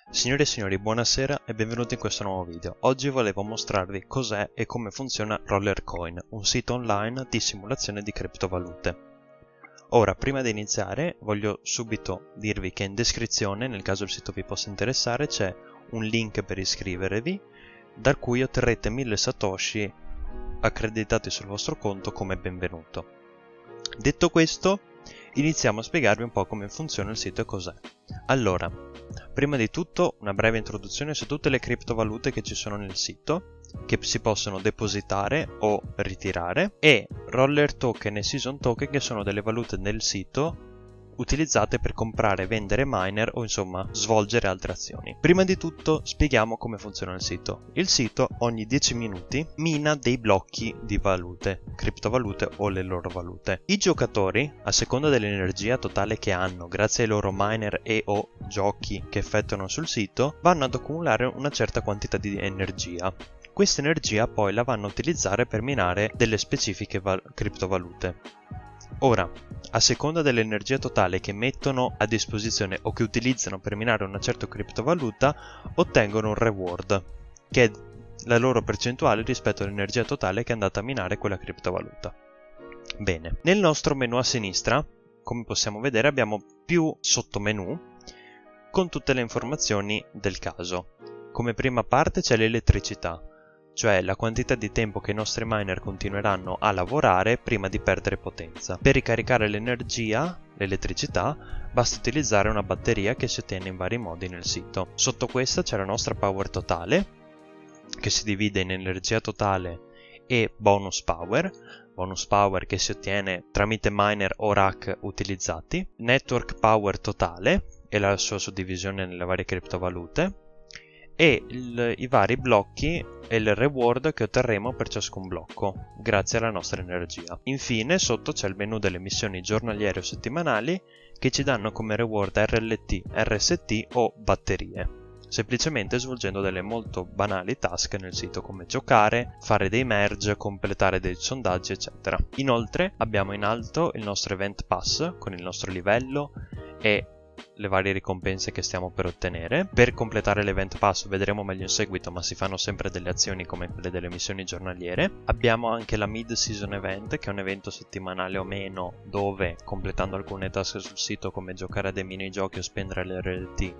Signore e signori, buonasera e benvenuti in questo nuovo video. Oggi volevo mostrarvi cos'è e come funziona Rollercoin, un sito online di simulazione di criptovalute. Ora, prima di iniziare, voglio subito dirvi che in descrizione, nel caso il sito vi possa interessare, c'è un link per iscrivervi, da cui otterrete 1000 satoshi accreditati sul vostro conto come benvenuto. Detto questo, iniziamo a spiegarvi un po' come funziona il sito e cos'è. Allora, prima di tutto una breve introduzione su tutte le criptovalute che ci sono nel sito, che si possono depositare o ritirare, e Roller Token e Season Token, che sono delle valute nel sito utilizzate per comprare e vendere miner o insomma svolgere altre azioni. Prima di tutto spieghiamo come funziona il sito. Il sito ogni 10 minuti mina dei blocchi di valute, criptovalute o le loro valute. I giocatori, a seconda dell'energia totale che hanno grazie ai loro miner e o giochi che effettuano sul sito, vanno ad accumulare una certa quantità di energia. Questa energia poi la vanno a utilizzare per minare delle specifiche criptovalute. Ora, a seconda dell'energia totale che mettono a disposizione o che utilizzano per minare una certa criptovaluta, ottengono un reward, che è la loro percentuale rispetto all'energia totale che è andata a minare quella criptovaluta. Bene, nel nostro menu a sinistra, come possiamo vedere, abbiamo più sottomenu con tutte le informazioni del caso. Come prima parte c'è l'elettricità, cioè la quantità di tempo che i nostri miner continueranno a lavorare prima di perdere potenza. Per ricaricare l'energia, l'elettricità, basta utilizzare una batteria che si ottiene in vari modi nel sito. Sotto questa c'è la nostra power totale, che si divide in energia totale e bonus power che si ottiene tramite miner o rack utilizzati, network power totale e la sua suddivisione nelle varie criptovalute, e i vari blocchi e il reward che otterremo per ciascun blocco, grazie alla nostra energia. Infine, sotto c'è il menu delle missioni giornaliere o settimanali che ci danno come reward RLT, RST o batterie, semplicemente svolgendo delle molto banali task nel sito come giocare, fare dei merge, completare dei sondaggi, eccetera. Inoltre abbiamo in alto il nostro event pass con il nostro livello e le varie ricompense che stiamo per ottenere. Per completare l'event pass vedremo meglio in seguito, ma si fanno sempre delle azioni come quelle delle missioni giornaliere. Abbiamo anche la mid season event, che è un evento settimanale o meno dove, completando alcune task sul sito come giocare a dei minigiochi o spendere le RLT,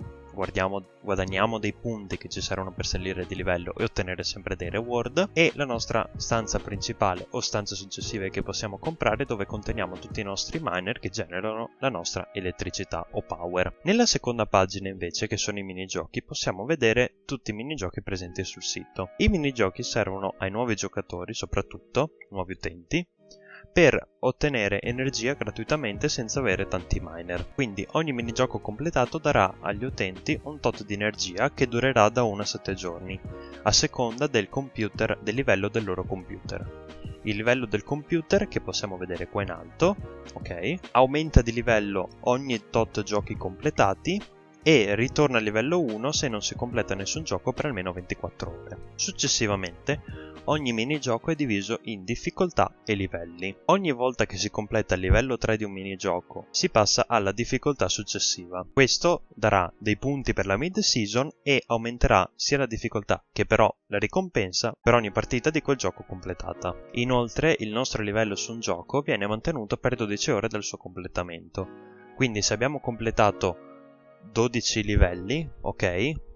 guadagniamo dei punti che ci servono per salire di livello e ottenere sempre dei reward. E la nostra stanza principale o stanze successive che possiamo comprare, dove conteniamo tutti i nostri miner che generano la nostra elettricità o power. Nella seconda pagina invece, che sono i minigiochi, possiamo vedere tutti i minigiochi presenti sul sito. I minigiochi servono ai nuovi giocatori, soprattutto nuovi utenti, per ottenere energia gratuitamente senza avere tanti miner. Quindi ogni minigioco completato darà agli utenti un tot di energia che durerà da 1 a 7 giorni, a seconda del livello del loro computer. Il livello del computer, che possiamo vedere qua in alto, aumenta di livello ogni tot giochi completati e ritorna a livello 1 se non si completa nessun gioco per almeno 24 ore. Successivamente, ogni minigioco è diviso in difficoltà e livelli. Ogni volta che si completa il livello 3 di un minigioco, si passa alla difficoltà successiva. Questo darà dei punti per la mid-season e aumenterà sia la difficoltà che però la ricompensa per ogni partita di quel gioco completata. Inoltre, il nostro livello su un gioco viene mantenuto per 12 ore dal suo completamento. Quindi se abbiamo completato 12 livelli,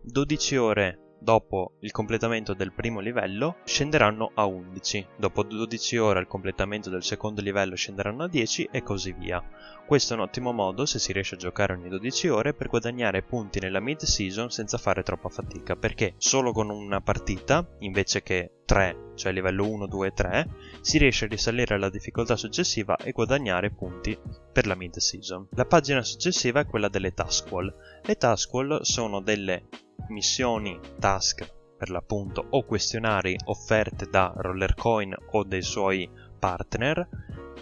12 ore dopo il completamento del primo livello scenderanno a 11, dopo 12 ore al completamento del secondo livello scenderanno a 10 e così via. Questo è un ottimo modo, se si riesce a giocare ogni 12 ore, per guadagnare punti nella mid-season senza fare troppa fatica, perché solo con una partita, invece che 3, cioè livello 1, 2 e 3, si riesce a risalire alla difficoltà successiva e guadagnare punti per la mid-season. La pagina successiva è quella delle task wall. Le task wall sono delle missioni, task per l'appunto, o questionari offerte da Rollercoin o dei suoi partner,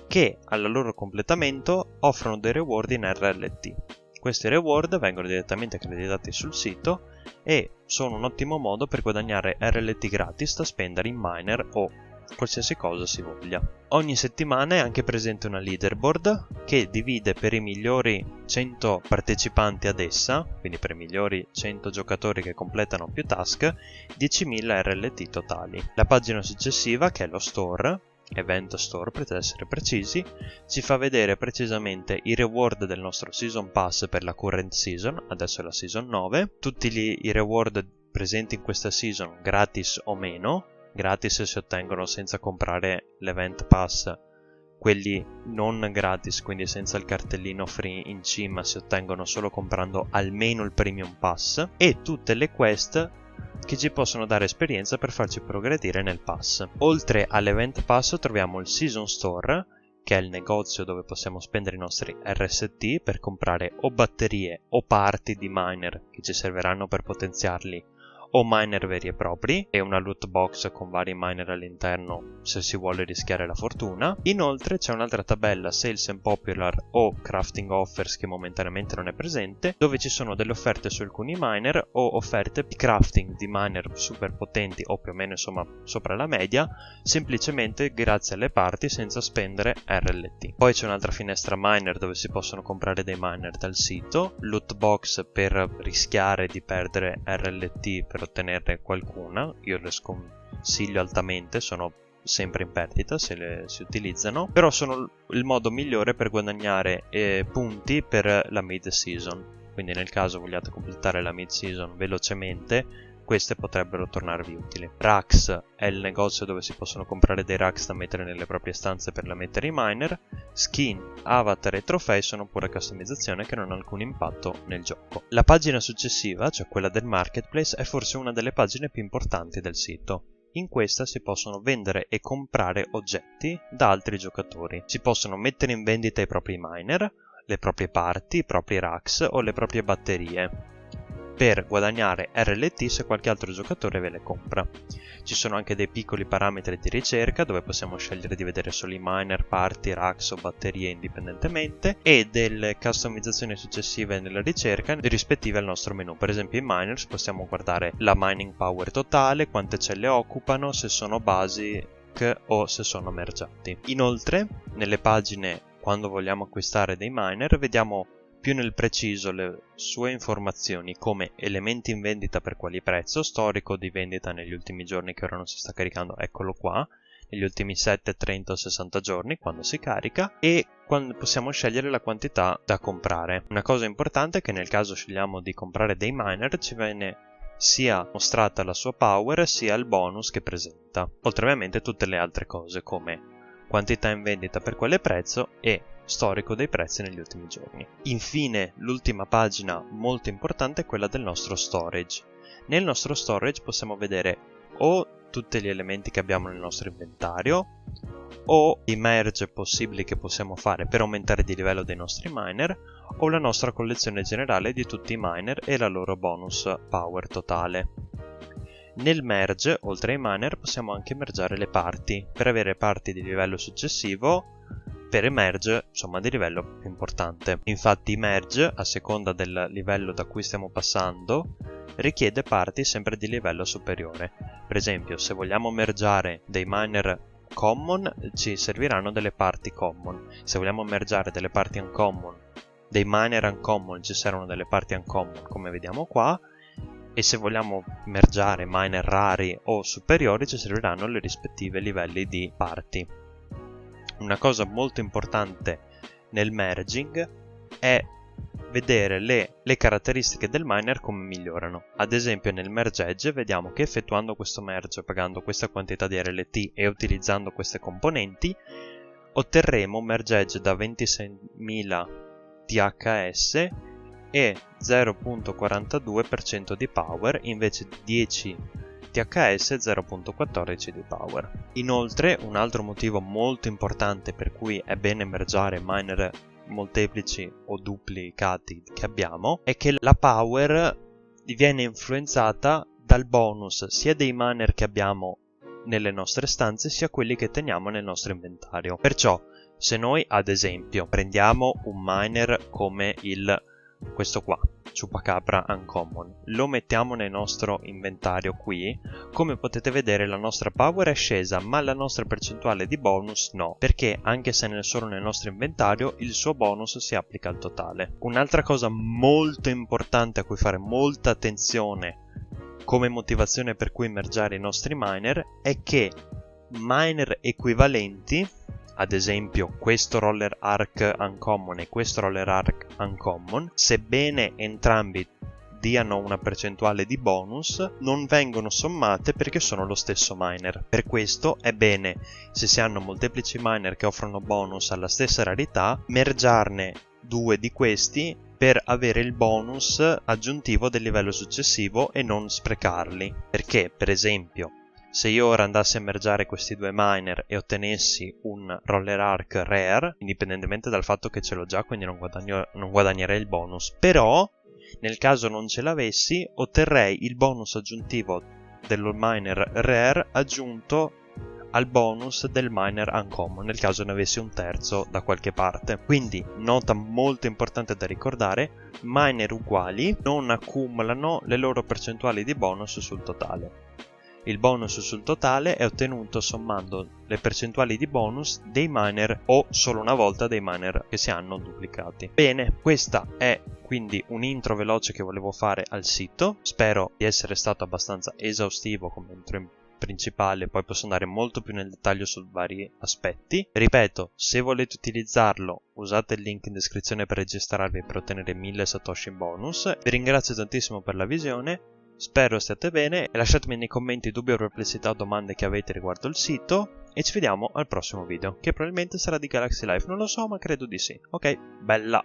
che al loro completamento offrono dei reward in RLT. Questi reward vengono direttamente accreditati sul sito e sono un ottimo modo per guadagnare RLT gratis da spendere in miner o qualsiasi cosa si voglia. Ogni settimana è anche presente una leaderboard che divide per i migliori 100 partecipanti ad essa, quindi per i migliori 100 giocatori che completano più task, 10.000 RLT totali. La pagina successiva, che è lo store, Event Store per essere precisi, ci fa vedere precisamente i reward del nostro Season Pass per la current season, adesso è la season 9, tutti i reward presenti in questa season, gratis o meno. Gratis si ottengono senza comprare l'Event Pass, quelli non gratis, quindi senza il cartellino free in cima, si ottengono solo comprando almeno il Premium Pass, e tutte le quest che ci possono dare esperienza per farci progredire nel pass. Oltre all'Event Pass troviamo il Season Store, che è il negozio dove possiamo spendere i nostri RST per comprare o batterie o parti di miner che ci serviranno per potenziarli, o miner veri e propri, e una loot box con vari miner all'interno se si vuole rischiare la fortuna. Inoltre c'è un'altra tabella Sales and Popular o Crafting Offers che momentaneamente non è presente, dove ci sono delle offerte su alcuni miner o offerte di crafting di miner super potenti o più o meno insomma sopra la media, semplicemente grazie alle parti senza spendere RLT. Poi c'è un'altra finestra miner dove si possono comprare dei miner dal sito, loot box per rischiare di perdere RLT per ottenerne qualcuna. Io le sconsiglio altamente, sono sempre in perdita se si utilizzano, però sono il modo migliore per guadagnare punti per la mid season, quindi nel caso vogliate completare la mid season velocemente queste potrebbero tornarvi utili. Rax è il negozio dove si possono comprare dei Rax da mettere nelle proprie stanze per la mettere i miner. Skin, avatar e trofei sono pura customizzazione che non ha alcun impatto nel gioco. La pagina successiva, cioè quella del marketplace, è forse una delle pagine più importanti del sito. In questa si possono vendere e comprare oggetti da altri giocatori. Si possono mettere in vendita i propri miner, le proprie parti, i propri Rax o le proprie batterie, per guadagnare RLT se qualche altro giocatore ve le compra. Ci sono anche dei piccoli parametri di ricerca dove possiamo scegliere di vedere solo i miner, parti, Rax o batterie indipendentemente, e delle customizzazioni successive nella ricerca rispettive al nostro menu. Per esempio in miners possiamo guardare la mining power totale, quante celle occupano, se sono basic o se sono mergiati. Inoltre nelle pagine quando vogliamo acquistare dei miner vediamo più nel preciso le sue informazioni come elementi in vendita per quali prezzo, storico di vendita negli ultimi giorni che ora non si sta caricando, eccolo qua, negli ultimi 7, 30 o 60 giorni quando si carica, e quando possiamo scegliere la quantità da comprare. Una cosa importante è che nel caso scegliamo di comprare dei miner ci viene sia mostrata la sua power sia il bonus che presenta, oltre ovviamente tutte le altre cose come quantità in vendita per quale prezzo e storico dei prezzi negli ultimi giorni. Infine, l'ultima pagina molto importante è quella del nostro storage. Nel nostro storage possiamo vedere o tutti gli elementi che abbiamo nel nostro inventario o i merge possibili che possiamo fare per aumentare di livello dei nostri miner, o la nostra collezione generale di tutti i miner e la loro bonus power totale. Nel merge, oltre ai miner, possiamo anche mergiare le parti per avere parti di livello successivo per i merge, insomma, di livello più importante. Infatti i merge, a seconda del livello da cui stiamo passando, richiede parti sempre di livello superiore. Per esempio, se vogliamo mergiare dei miner common, ci serviranno delle parti common. Se vogliamo mergiare delle parti uncommon, dei miner uncommon, ci servono delle parti uncommon, come vediamo qua. E se vogliamo mergiare miner rari o superiori, ci serviranno le rispettive livelli di parti. Una cosa molto importante nel merging è vedere le caratteristiche del miner come migliorano. Ad esempio nel merge edge vediamo che effettuando questo merge, pagando questa quantità di RLT e utilizzando queste componenti, otterremo un merge edge da 26.000 THS e 0.42% di power invece di 10 THS e 0.14 di power. Inoltre, un altro motivo molto importante per cui è bene mergiare miner molteplici o duplicati che abbiamo è che la power viene influenzata dal bonus sia dei miner che abbiamo nelle nostre stanze sia quelli che teniamo nel nostro inventario. Perciò se noi ad esempio prendiamo un miner come il questo qua, Chupacabra Uncommon. Lo mettiamo nel nostro inventario qui. Come potete vedere la nostra power è scesa, ma la nostra percentuale di bonus no, perché anche se è solo nel nostro inventario, il suo bonus si applica al totale. Un'altra cosa molto importante a cui fare molta attenzione come motivazione per cui mergiare i nostri miner è che miner equivalenti, ad esempio questo Roller Arc Uncommon e questo Roller Arc Uncommon, sebbene entrambi diano una percentuale di bonus, non vengono sommate perché sono lo stesso miner. Per questo è bene, se si hanno molteplici miner che offrono bonus alla stessa rarità, mergiarne due di questi per avere il bonus aggiuntivo del livello successivo e non sprecarli. Perché, per esempio, se io ora andassi a mergiare questi due miner e ottenessi un Roller Arc Rare, indipendentemente dal fatto che ce l'ho già, quindi non guadagnerei il bonus, però nel caso non ce l'avessi otterrei il bonus aggiuntivo dello miner Rare aggiunto al bonus del miner Uncommon, nel caso ne avessi un terzo da qualche parte. Quindi, nota molto importante da ricordare, miner uguali non accumulano le loro percentuali di bonus sul totale. Il bonus sul totale è ottenuto sommando le percentuali di bonus dei miner o solo una volta dei miner che si hanno duplicati. Bene, questa è quindi un intro veloce che volevo fare al sito. Spero di essere stato abbastanza esaustivo come intro principale, poi posso andare molto più nel dettaglio su vari aspetti. Ripeto, se volete utilizzarlo usate il link in descrizione per registrarvi per ottenere 1000 satoshi in bonus. Vi ringrazio tantissimo per la visione. Spero stiate bene e lasciatemi nei commenti dubbi o perplessità o domande che avete riguardo il sito e ci vediamo al prossimo video, che probabilmente sarà di Galaxy Life, non lo so ma credo di sì. Ok, bella!